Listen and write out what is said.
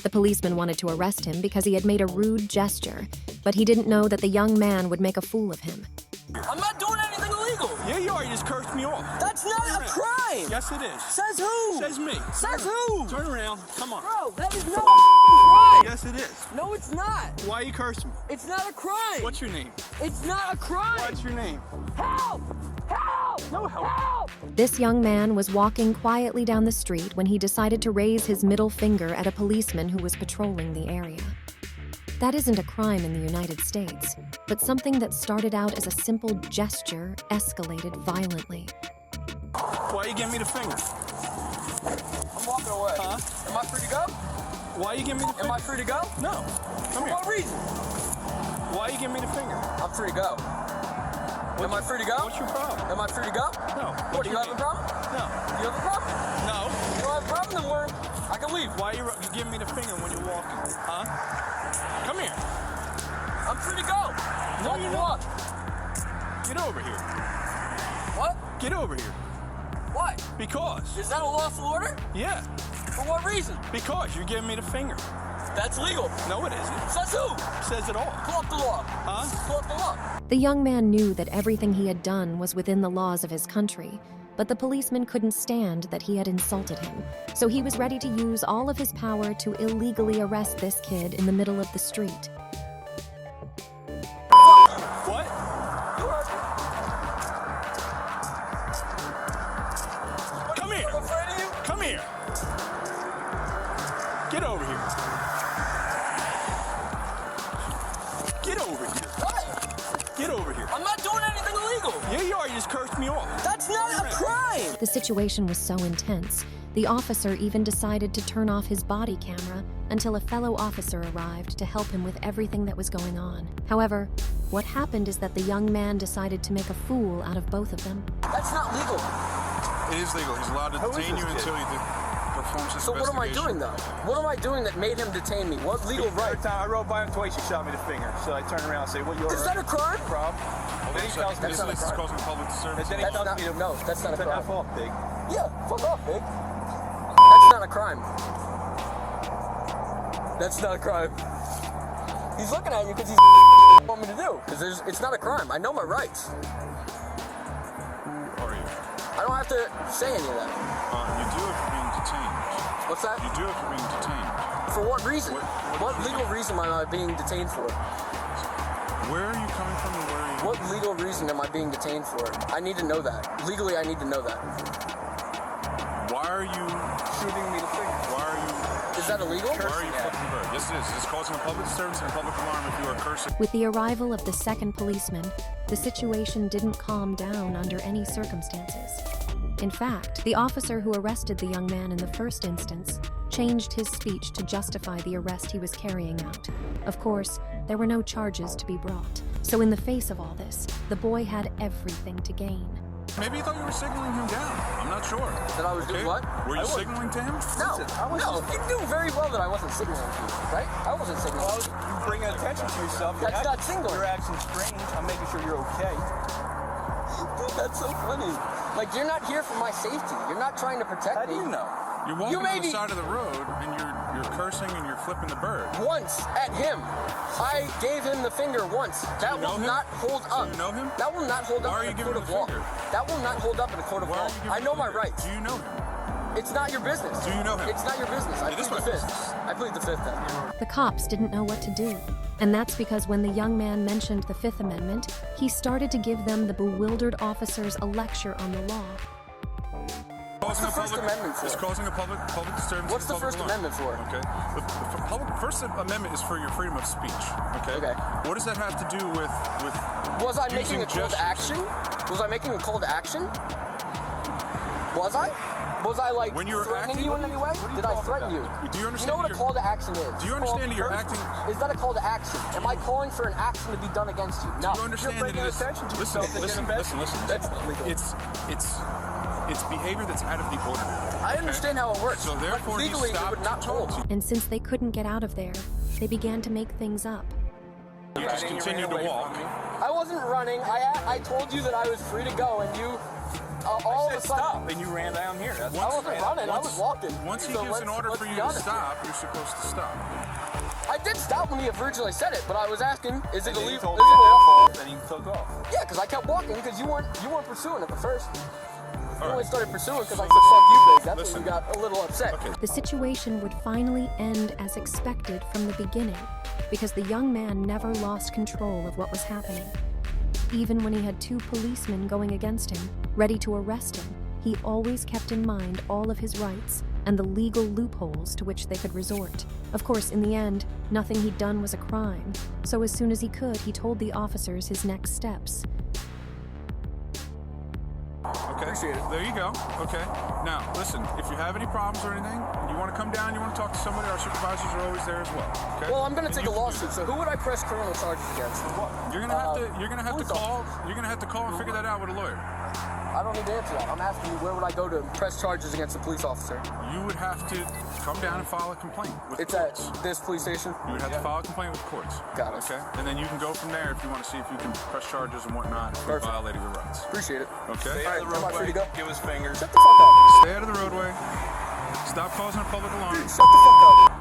The policeman wanted to arrest him because he had made a rude gesture, but he didn't know that the young man would make a fool of him. I'm not doing anything illegal. Yeah, you are. You just cursed me off. That's not a crime. Yes, it is. Says who? Says me. Says who? Turn around. Come on. Bro, that is not a crime. Yes, it is. No, it's not. Why you cursing me? It's not a crime. What's your name? It's not a crime. What's your name? Help! Help! No help. Help! This young man was walking quietly down the street when he decided to raise his middle finger at a policeman who was patrolling the area. That isn't a crime in the United States, but something that started out as a simple gesture escalated violently. Why you giving me the finger? I'm walking away. Huh? Am I free to go? Why you giving me the finger? Am I free to go? No. For Come here. what reason? Why you giving me the finger? I'm free to go. Am I free to go? What's your problem? Am I free to go? No. What, do you have a problem? No. You have a problem? No. You don't have a problem, then I can leave. Why you giving me the finger when you're walking? Huh? Come here. I'm free to go. No, Walk you're the not. walk. Get over here. What? Get over here. Why? Because. Is that a lawful order? Yeah. For what reason? Because you're giving me the finger. That's legal. No, it isn't. Says who? Says it all. Pull up the law. Huh? Pull up the law. The young man knew that everything he had done was within the laws of his country, but the policeman couldn't stand that he had insulted him, so he was ready to use all of his power to illegally arrest this kid in the middle of the street. What? You heard me. Come here. I'm afraid of you. Come here. Get over here. Get over here. What? Get over here. I'm not doing anything illegal. Yeah, you are. You just cursed me off. That's not a crime. The situation was so intense, the officer even decided to turn off his body camera until a fellow officer arrived to help him with everything that was going on. However, what happened is that the young man decided to make a fool out of both of them. That's not legal. It is legal. He's allowed to detain you until he performs his So what am I investigation. doing though? What am I doing that made him detain me? What legal right? Every time I rode by him twice, he shot me the finger. So I turned around and said, "What you?" Is that a crime? problem? Hold on Then a he tells second. me that's not a This is crime. causing public disturbance. And then he That's tells not, me to no, that's not a turn that crime. off, big. Yeah, fuck off, big. That's not a crime. That's not a crime. He's looking at you because he's want me to do. Because it's not a crime. I know my rights. Who are you? I don't have to say any of that. You do if you're being detained. What's that? You do if you're being detained. For what reason? What What legal reason am I being detained for? Where are you coming from and where are you? What legal reason am I being detained for? I need to know that. Legally, I need to know that. Why are you Shooting me the finger. Why are you Is that illegal? Why are you flipping the bird? Yes, it is. It's causing a public disturbance and a public alarm if you are cursing. With the arrival of the second policeman, the situation didn't calm down under any circumstances. In fact, the officer who arrested the young man in the first instance changed his speech to justify the arrest he was carrying out. Of course, there were no charges to be brought, so in the face of all this, the boy had everything to gain. Maybe you thought you were signaling him down. I'm not sure. That I was doing what? Were you signaling to him? No, no. You knew very well that I wasn't signaling to you, right? I wasn't signaling. Well, you bring attention to yourself. That's not signaling. Your action's strange. I'm making sure you're okay. Dude, that's so funny. Like, you're not here for my safety. You're not trying to protect How do me. you know? You're walking may on the be- side of the road and you're cursing and you're flipping the bird. Once at him. I gave him the finger once. That you know will him? not hold up. Do you know him? That will not hold Why up are in you a giving court of him the law. finger? That will not hold up in a court of Why law. are you giving I him know the my finger? rights. Do you know him? It's not your business. Do you know him? It's not your business. I It is plead the my fifth. business. I plead the fifth then. The cops didn't know what to do, and that's because when the young man mentioned the Fifth Amendment, he started to give them, the bewildered officers, a lecture on the law. What's the First Amendment for? It's causing a public disturbance. What's the and public First alarm. Amendment for? Okay. First Amendment is for your freedom of speech. Okay. Okay. What does that have to do with Was I using making a call to gestures? action? Was I making a call to action? Was I? Was I like When you were threatening acting? you in any way? Did I threaten you? Do you You understand? know what a that call to action is? Do you It's called understand that you're first- acting? Is that a call to action? Am I calling for an action to be done against you? No. Do you understand that bringing it is? attention to Listen, yourself that listen, you're listen, listen. That's not legal. It's behavior that's out of the ordinary. I understand how it works. So therefore, but legally, you it stop would not to hold. talk to And since they couldn't get out of there, they began to make things up. You just continued to walk. I wasn't running. I told you that I was free to go, and you all I of a said sudden, stop, and you ran down here. That's I wasn't running. I was walking. Once he So gives an order let's for you be to honest here. stop, you're supposed to stop. I did stop when he originally said it, but I was asking, is it And then he illegal? told me at that fault, and he took off. Yeah, because I kept walking because you weren't pursuing at the first. You All only right. started pursuing because I said fuck you, big. That's Listen. when you got a little upset. Okay. The situation would finally end as expected from the beginning, because the young man never lost control of what was happening. Even when he had 2 policemen going against him, ready to arrest him, he always kept in mind all of his rights and the legal loopholes to which they could resort. Of course, in the end, nothing he'd done was a crime, so as soon as he could, he told the officers his next steps. Okay. Appreciate it. There you go. Okay. Now, listen, if you have any problems or anything, and you want to come down, you want to talk to somebody, our supervisors are always there as well. Okay. Well, I'm gonna And take you a can do lawsuit. that. So who would I press criminal charges against? What? You're gonna have to. You're gonna have to police call. officers. You're gonna have to call and figure that out with a lawyer. I don't need to answer that. I'm asking you, where would I go to press charges against a police officer? You would have to come down and file a complaint with It's courts. at this police station. You would have to file a complaint with courts. Got it. Okay. And then you can go from there if you want to see if you can press charges and whatnot if you Perfect. violated your rights. Appreciate it. Okay. Stay out of the Am I free to roadway. go? Give us fingers. Shut the fuck up. Stay out of the roadway. Stop causing a public alarm. Shut the fuck up.